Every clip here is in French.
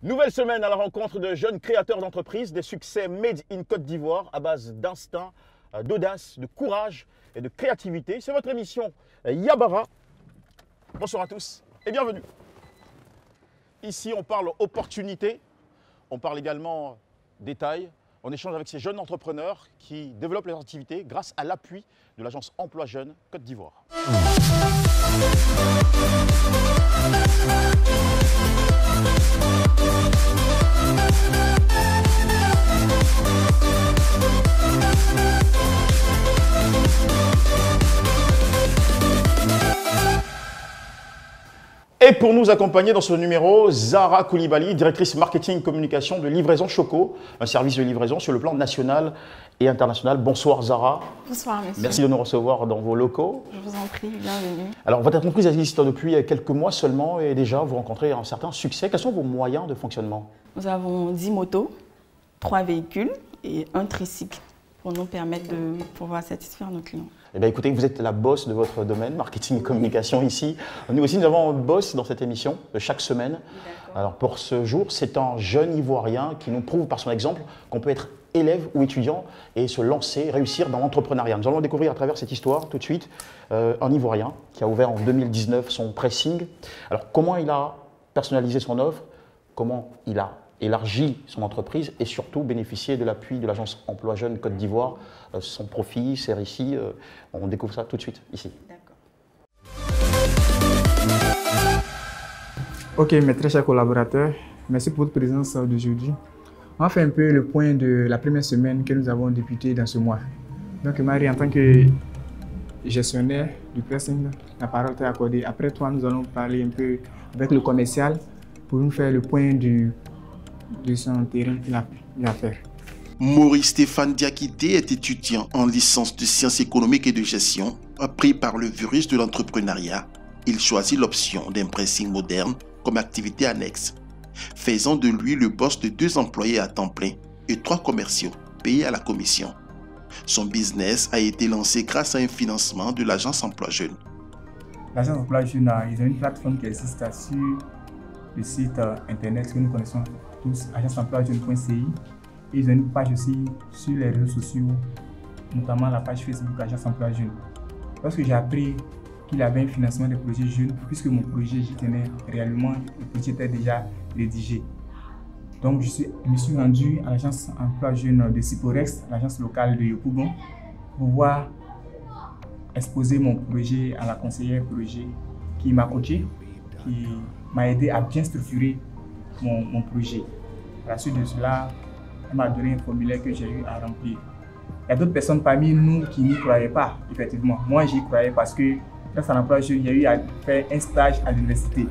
Nouvelle semaine à la rencontre de jeunes créateurs d'entreprises, des succès made in Côte d'Ivoire à base d'instinct, d'audace, de courage et de créativité. C'est votre émission Yabara. Bonsoir à tous et bienvenue. Ici, on parle opportunité, on parle également détail. On échange avec ces jeunes entrepreneurs qui développent leurs activités grâce à l'appui de l'agence Emploi Jeunes Côte d'Ivoire. Et pour nous accompagner dans ce numéro, Zara Koulibaly, directrice marketing communication de Livraison Choco, un service de livraison sur le plan national et international. Bonsoir Zara. Bonsoir monsieur. Merci de nous recevoir dans vos locaux. Je vous en prie, bienvenue. Alors votre entreprise existe depuis quelques mois seulement et déjà vous rencontrez un certain succès. Quels sont vos moyens de fonctionnement? Nous avons 10 motos, 3 véhicules et un tricycle pour nous permettre de pouvoir satisfaire nos clients. Eh bien, écoutez, vous êtes la boss de votre domaine, marketing et communication ici. Nous aussi, nous avons un boss dans cette émission de chaque semaine. Alors pour ce jour, c'est un jeune Ivoirien qui nous prouve par son exemple qu'on peut être élève ou étudiant et se lancer, réussir dans l'entrepreneuriat. Nous allons découvrir à travers cette histoire tout de suite un Ivoirien qui a ouvert en 2019 son pressing. Alors comment il a personnalisé son offre, comment il a élargi son entreprise et surtout bénéficier de l'appui de l'agence Emploi Jeunes Côte d'Ivoire. Son profit, ses récits, on découvre ça tout de suite ici. Ok, mes très chers collaborateurs, merci pour votre présence d'aujourd'hui. On va faire un peu le point de la première semaine que nous avons débuté dans ce mois. Donc Marie, en tant que gestionnaire du pressing, la parole t'est accordée. Après toi, nous allons parler un peu avec le commercial pour nous faire le point de son terrain qu'il a fait. Maurice Stéphane Diakité est étudiant en licence de sciences économiques et de gestion. Pris par le virus de l'entrepreneuriat, il choisit l'option d'un pressing moderne comme activité annexe, faisant de lui le boss de 2 employés à temps plein et 3 commerciaux payés à la commission. Son business a été lancé grâce à un financement de l'agence Emploi Jeunes. L'agence Emploi Jeunes, ils ont une plateforme qui existe sur le site internet que nous connaissons tous, agenceemploijeunes.ci. Ils ont une page aussi sur les réseaux sociaux, notamment la page Facebook Agence Emploi Jeunes. Lorsque j'ai appris qu'il y avait un financement des projets jeunes, puisque mon projet, j'y tenais réellement, le projet était déjà rédigé. Donc je me suis rendu à l'agence Emploi Jeunes de Siporex, l'agence locale de Yopougon, pour pouvoir exposer mon projet à la conseillère projet qui m'a coaché, qui m'a aidé à bien structurer mon projet. À la suite de cela, elle m'a donné un formulaire que j'ai eu à remplir. Il y a d'autres personnes parmi nous qui n'y croyaient pas, effectivement. Moi, j'y croyais parce que grâce à l'emploi jeune, j'ai eu à faire un stage à l'université.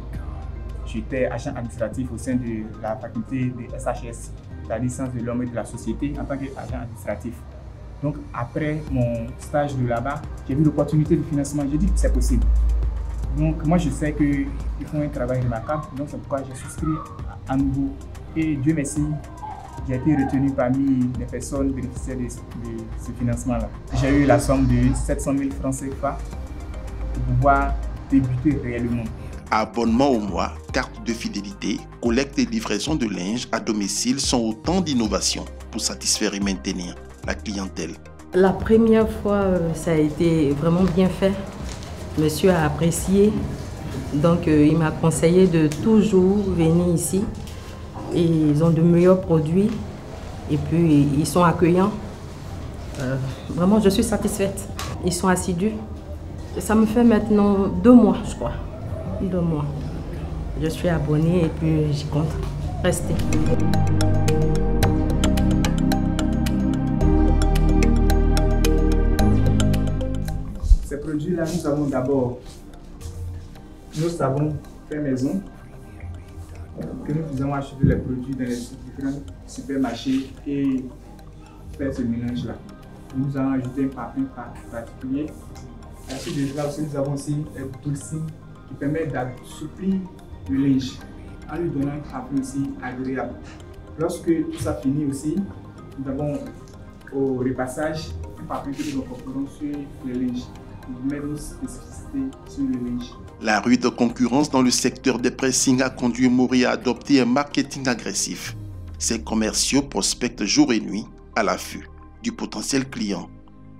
J'étais agent administratif au sein de la faculté de SHS, la licence de l'homme et de la société, en tant qu'agent administratif. Donc, après mon stage de là-bas, j'ai vu l'opportunité de financement. J'ai dit que c'est possible. Donc, moi, je sais qu'ils font un travail remarquable. Donc, c'est pourquoi j'ai souscrit à nouveau. Et Dieu merci, j'ai été retenu parmi les personnes bénéficiaires de ce financement-là. J'ai eu la somme de 700 000 francs CFA pour pouvoir débuter réellement. Abonnement au mois, carte de fidélité, collecte et livraison de linge à domicile sont autant d'innovations pour satisfaire et maintenir la clientèle. La première fois, ça a été vraiment bien fait. Monsieur a apprécié, donc il m'a conseillé de toujours venir ici. Et ils ont de meilleurs produits et puis ils sont accueillants. Vraiment, je suis satisfaite. Ils sont assidus. Ça me fait maintenant 2 mois, je crois. 2 mois. Je suis abonnée et puis j'y compte rester. Ces produits-là, nous avons d'abord nos savons fait maison, que nous faisons acheter les produits dans les différents supermarchés et faire ce mélange-là. Nous allons ajouter un parfum particulier. À la suite de cela aussi, nous avons aussi un dulcine qui permet d'assouplir le linge en lui donnant un parfum aussi agréable. Lorsque tout ça finit aussi, nous avons au repassage un parfum que nous incorporons sur le linge. Nous mettons nos spécificités sur le linge. La rude concurrence dans le secteur des pressings a conduit Maury à adopter un marketing agressif. Ses commerciaux prospectent jour et nuit à l'affût du potentiel client.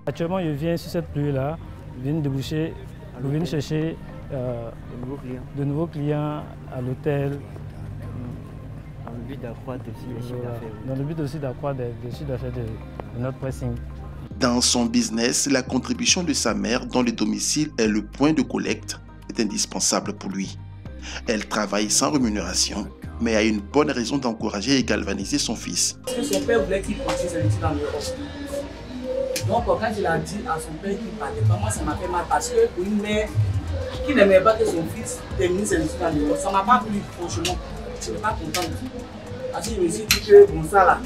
Actuellement, je viens sur cette pluie-là, je viens déboucher, je viens chercher de nouveaux clients à l'hôtel. Dans le but d'accroître aussi les chiffres d'affaires. Dans le but aussi d'accroître les chiffres d'affaires de notre pressing. Dans son business, la contribution de sa mère, dont le domicile est le point de collecte, est indispensable pour lui. Elle travaille sans rémunération, mais a une bonne raison d'encourager et galvaniser son fils. Parce que son père voulait qu'il continue ses études en Europe. Donc quand il a dit à son père qu'il ne partait pas, moi ça m'a fait mal parce que pour une mère qui n'aimait pas que son fils termine ses études en Europe, ça ne m'a pas plu, franchement. Je n'étais pas contente. Parce que je me suis dit que bon ça là,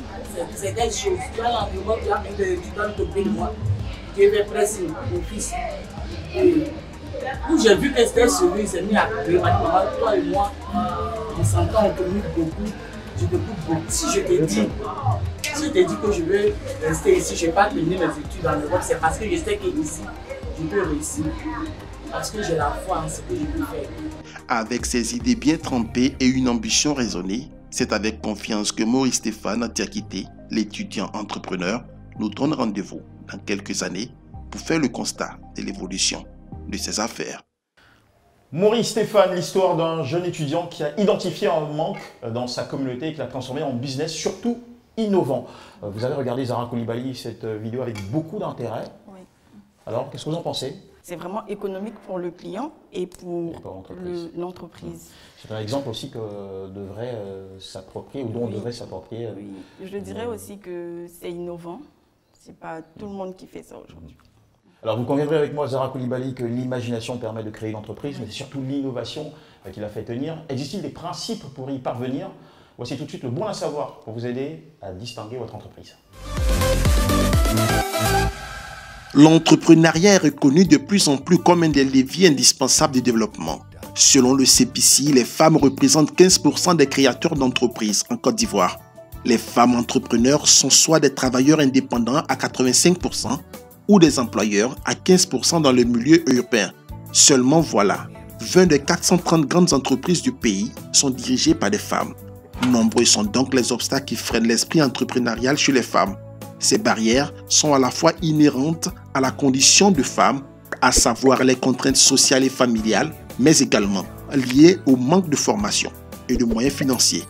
c'est des choses. Tu vas en Europe, tu as fait des études dans le pays de moi. Tu fais pressing mon fils. Et où j'ai vu que c'était sérieux, il s'est mis à pleurer. Il m'a dit, maman, toi et moi, on s'entend, on communique beaucoup. Je te coupe beaucoup. Si je te dis que je veux rester ici, je ne vais pas terminer mes études en Europe, c'est parce que je sais qu'ici, je peux réussir. Parce que j'ai la foi en ce que je peux faire. Avec ses idées bien trempées et une ambition raisonnée, c'est avec confiance que Maury Stéphane Diakité, l'étudiant entrepreneur, nous donne rendez-vous dans quelques années pour faire le constat de l'évolution de ses affaires. Maury Stéphane, l'histoire d'un jeune étudiant qui a identifié un manque dans sa communauté et qui l'a transformé en business, surtout innovant. Vous avez regardé Zara Coulibaly, cette vidéo avec beaucoup d'intérêt. Oui. Alors, qu'est-ce que vous en pensez? C'est vraiment économique pour le client et pour l'entreprise. C'est un exemple aussi que devrait s'approprier ou dont on devrait s'approprier. Oui. Je dirais aussi que c'est innovant. Ce n'est pas tout le monde qui fait ça aujourd'hui. Alors vous conviendrez avec moi, Zara Coulibaly, que l'imagination permet de créer une entreprise, mais c'est surtout l'innovation qui la fait tenir. Existe-t-il des principes pour y parvenir? Voici tout de suite le bon à savoir pour vous aider à distinguer votre entreprise. L'entrepreneuriat est reconnu de plus en plus comme un des leviers indispensables du développement. Selon le CPC, les femmes représentent 15% des créateurs d'entreprises en Côte d'Ivoire. Les femmes entrepreneurs sont soit des travailleurs indépendants à 85% ou des employeurs à 15% dans le milieu urbain. Seulement voilà, 20 des 430 grandes entreprises du pays sont dirigées par des femmes. Nombreux sont donc les obstacles qui freinent l'esprit entrepreneurial chez les femmes. Ces barrières sont à la fois inhérentes à la condition de femme, à savoir les contraintes sociales et familiales, mais également liées au manque de formation et de moyens financiers.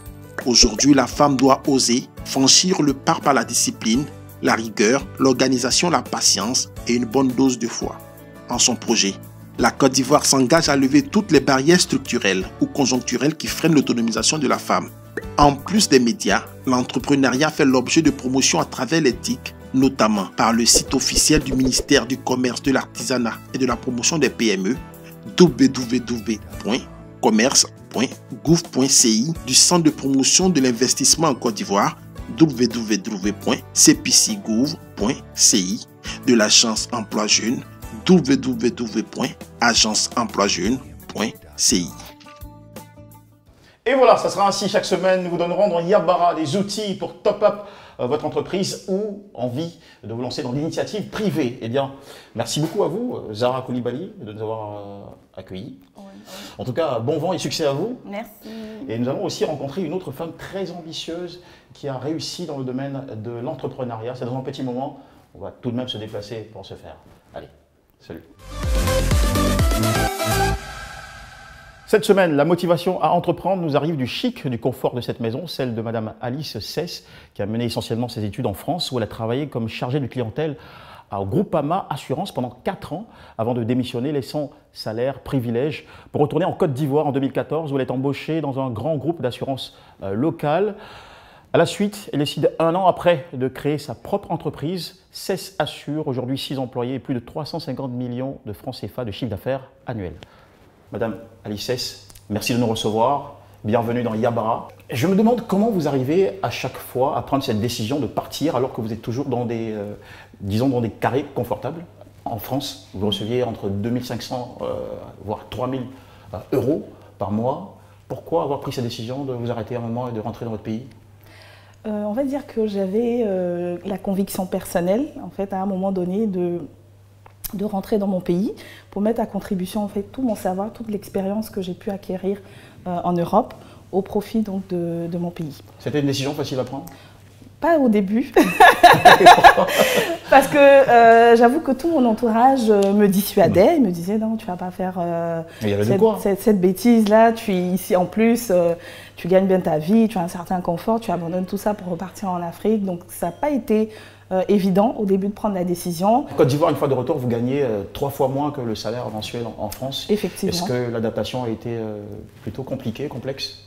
Aujourd'hui, la femme doit oser franchir le pas par la discipline, la rigueur, l'organisation, la patience et une bonne dose de foi. En son projet, la Côte d'Ivoire s'engage à lever toutes les barrières structurelles ou conjoncturelles qui freinent l'autonomisation de la femme. En plus des médias, l'entrepreneuriat fait l'objet de promotion à travers l'éthique, notamment par le site officiel du ministère du Commerce, de l'Artisanat et de la Promotion des PME, www.commerce.gouv.ci, du Centre de promotion de l'investissement en Côte d'Ivoire, www.cpcgouv.ci, de l'agence Emploi Jeune, www.agenceemploijeune.ci. Et voilà, ça sera ainsi chaque semaine. Nous vous donnerons dans Yabara des outils pour top-up votre entreprise ou envie de vous lancer dans l'initiative privée. Eh bien, merci beaucoup à vous, Zara Coulibaly, de nous avoir accueillis. Oui. En tout cas, bon vent et succès à vous. Merci. Et nous avons aussi rencontré une autre femme très ambitieuse qui a réussi dans le domaine de l'entrepreneuriat. C'est dans un petit moment. On va tout de même se déplacer pour ce faire. Allez, salut. Cette semaine, la motivation à entreprendre nous arrive du chic, du confort de cette maison, celle de Madame Alice Cesse, qui a mené essentiellement ses études en France, où elle a travaillé comme chargée de clientèle au Groupama Assurance pendant 4 ans, avant de démissionner, laissant salaire, privilège, pour retourner en Côte d'Ivoire en 2014, où elle est embauchée dans un grand groupe d'assurance locale. À la suite, elle décide 1 an après de créer sa propre entreprise. Cesse Assure, aujourd'hui 6 employés et plus de 350 millions de francs CFA de chiffre d'affaires annuel. Madame Alice Cesse, merci de nous recevoir. Bienvenue dans Yabara. Je me demande comment vous arrivez à chaque fois à prendre cette décision de partir alors que vous êtes toujours dans des, disons, dans des carrés confortables. En France, vous receviez entre 2500 voire 3000 euros par mois. Pourquoi avoir pris cette décision de vous arrêter un moment et de rentrer dans votre pays? On va dire que j'avais la conviction personnelle, en fait, à un moment donné, de de rentrer dans mon pays pour mettre à contribution en fait tout mon savoir, toute l'expérience que j'ai pu acquérir en Europe au profit donc de mon pays. C'était une décision facile à prendre? Pas au début, parce que j'avoue que tout mon entourage me dissuadait, il me disait non, tu vas pas faire cette bêtise-là, tu es ici en plus, tu gagnes bien ta vie, tu as un certain confort, tu abandonnes tout ça pour repartir en Afrique, donc ça n'a pas été évident au début de prendre la décision. En Côte d'Ivoire, une fois de retour, vous gagnez 3 fois moins que le salaire mensuel en France. Effectivement. Est-ce que l'adaptation a été plutôt compliquée, complexe?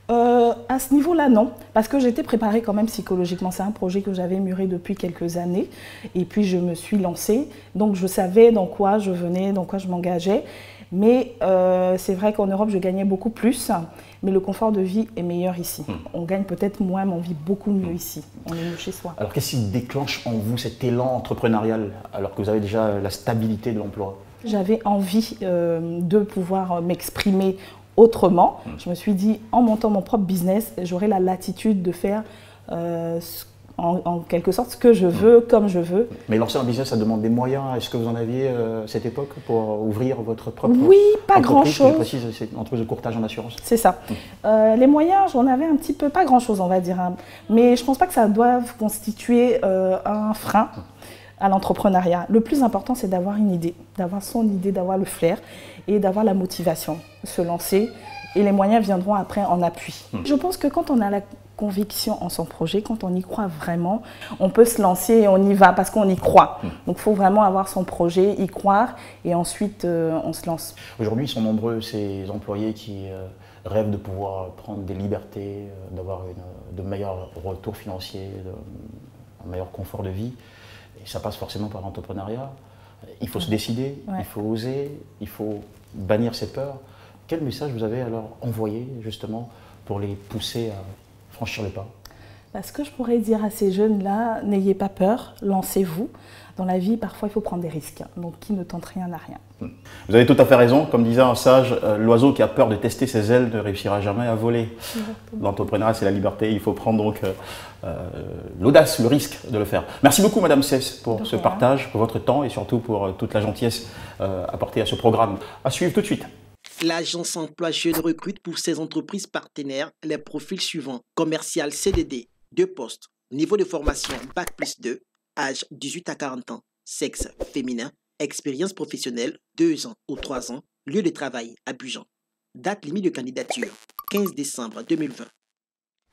À ce niveau-là, non, parce que j'étais préparée quand même psychologiquement. C'est un projet que j'avais mûri depuis quelques années et puis je me suis lancée. Donc je savais dans quoi je venais, dans quoi je m'engageais. Mais c'est vrai qu'en Europe, je gagnais beaucoup plus, mais le confort de vie est meilleur ici. On gagne peut-être moins, mais on vit beaucoup mieux ici. On est mieux chez soi. Alors qu'est-ce qui déclenche en vous cet élan entrepreneurial alors que vous avez déjà la stabilité de l'emploi? J'avais envie de pouvoir m'exprimer autrement. Je me suis dit, en montant mon propre business, j'aurai la latitude de faire en quelque sorte ce que je veux, comme je veux. Mais lancer un business, ça demande des moyens. Est-ce que vous en aviez à cette époque pour ouvrir votre propre Oui, pas grand-chose. Je précise, c'est une entreprise de courtage en assurance. C'est ça. Les moyens, j'en avais un petit peu, pas grand-chose on va dire. Hein. Mais je ne pense pas que ça doive constituer un frein à l'entrepreneuriat. Le plus important, c'est d'avoir une idée, d'avoir son idée, d'avoir le flair et d'avoir la motivation, se lancer. Et les moyens viendront après en appui. Je pense que quand on a la conviction en son projet, quand on y croit vraiment, on peut se lancer et on y va parce qu'on y croit. Donc il faut vraiment avoir son projet, y croire et ensuite on se lance. Aujourd'hui, ils sont nombreux ces employés qui rêvent de pouvoir prendre des libertés, d'avoir de meilleurs retours financiers, un meilleur confort de vie. Et ça passe forcément par l'entrepreneuriat. Il faut se décider, il faut oser, il faut bannir ses peurs. Quel message vous avez alors envoyé justement pour les pousser à franchir le pas? Ce que je pourrais dire à ces jeunes-là, n'ayez pas peur, lancez-vous. Dans la vie, parfois, il faut prendre des risques. Donc, qui ne tente rien n'a rien. Vous avez tout à fait raison. Comme disait un sage, l'oiseau qui a peur de tester ses ailes ne réussira jamais à voler. L'entrepreneuriat, c'est la liberté. Il faut prendre donc l'audace, le risque de le faire. Merci beaucoup, Madame Cess, pour ce partage, pour votre temps et surtout pour toute la gentillesse apportée à ce programme. À suivre tout de suite. L'agence Emploi Jeunes recrute pour ses entreprises partenaires les profils suivants. Commercial CDD, 2 postes. Niveau de formation Bac+2, âge 18 à 40 ans. Sexe féminin. Expérience professionnelle 2 ans ou 3 ans. Lieu de travail Abidjan. Date limite de candidature 15 décembre 2020.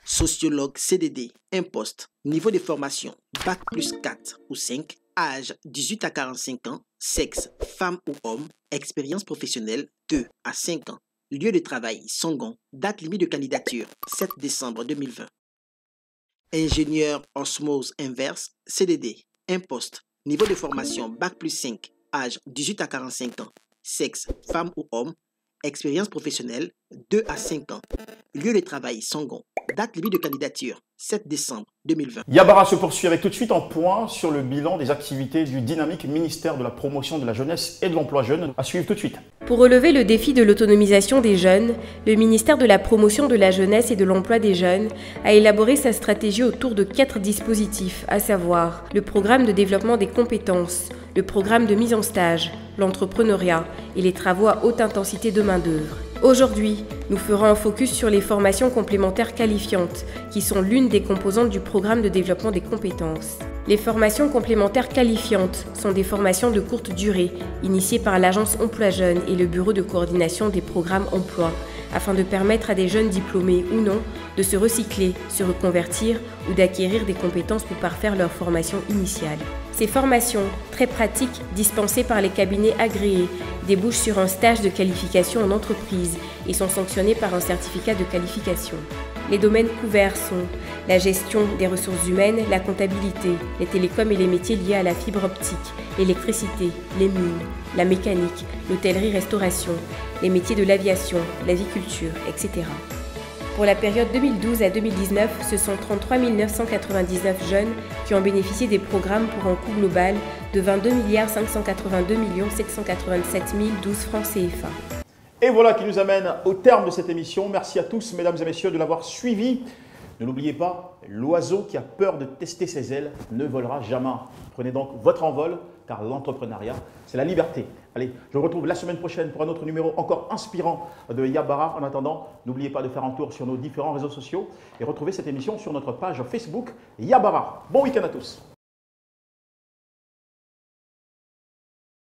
Sociologue CDD, 1 poste. Niveau de formation Bac+4 ou 5. Âge 18 à 45 ans. Sexe femme ou homme. Expérience professionnelle 2 à 5 ans. Lieu de travail Sangon. Date limite de candidature 7 décembre 2020. Ingénieur osmose inverse CDD, 1 poste. Niveau de formation Bac+5. Âge 18 à 45 ans. Sexe femme ou homme. Expérience professionnelle 2 à 5 ans. Lieu de travail Sangon. Date limite de candidature 7 décembre 2020. Yabara se poursuit avec tout de suite un point sur le bilan des activités du dynamique ministère de la promotion de la jeunesse et de l'emploi jeune. À suivre tout de suite. Pour relever le défi de l'autonomisation des jeunes, le ministère de la promotion de la jeunesse et de l'emploi des jeunes a élaboré sa stratégie autour de 4 dispositifs, à savoir le programme de développement des compétences, le programme de mise en stage, l'entrepreneuriat et les travaux à haute intensité de main-d'œuvre. Aujourd'hui, nous ferons un focus sur les formations complémentaires qualifiantes, qui sont l'une des composantes du programme de développement des compétences. Les formations complémentaires qualifiantes sont des formations de courte durée, initiées par l'Agence Emploi Jeunes et le Bureau de coordination des programmes emploi, afin de permettre à des jeunes diplômés ou non de se recycler, se reconvertir ou d'acquérir des compétences pour parfaire leur formation initiale. Ces formations, très pratiques, dispensées par les cabinets agréés, débouchent sur un stage de qualification en entreprise et sont sanctionnées par un certificat de qualification. Les domaines couverts sont la gestion des ressources humaines, la comptabilité, les télécoms et les métiers liés à la fibre optique, l'électricité, les mines, la mécanique, l'hôtellerie-restauration, les métiers de l'aviation, l'aviculture, etc. Pour la période 2012 à 2019, ce sont 33 999 jeunes qui ont bénéficié des programmes pour un coût global de 22 582 787 012 francs CFA. Et voilà qui nous amène au terme de cette émission. Merci à tous, mesdames et messieurs, de l'avoir suivi. Ne l'oubliez pas, l'oiseau qui a peur de tester ses ailes ne volera jamais. Prenez donc votre envol, car l'entrepreneuriat, c'est la liberté. Allez, je vous retrouve la semaine prochaine pour un autre numéro encore inspirant de Yabara. En attendant, n'oubliez pas de faire un tour sur nos différents réseaux sociaux et retrouvez cette émission sur notre page Facebook Yabara. Bon week-end à tous.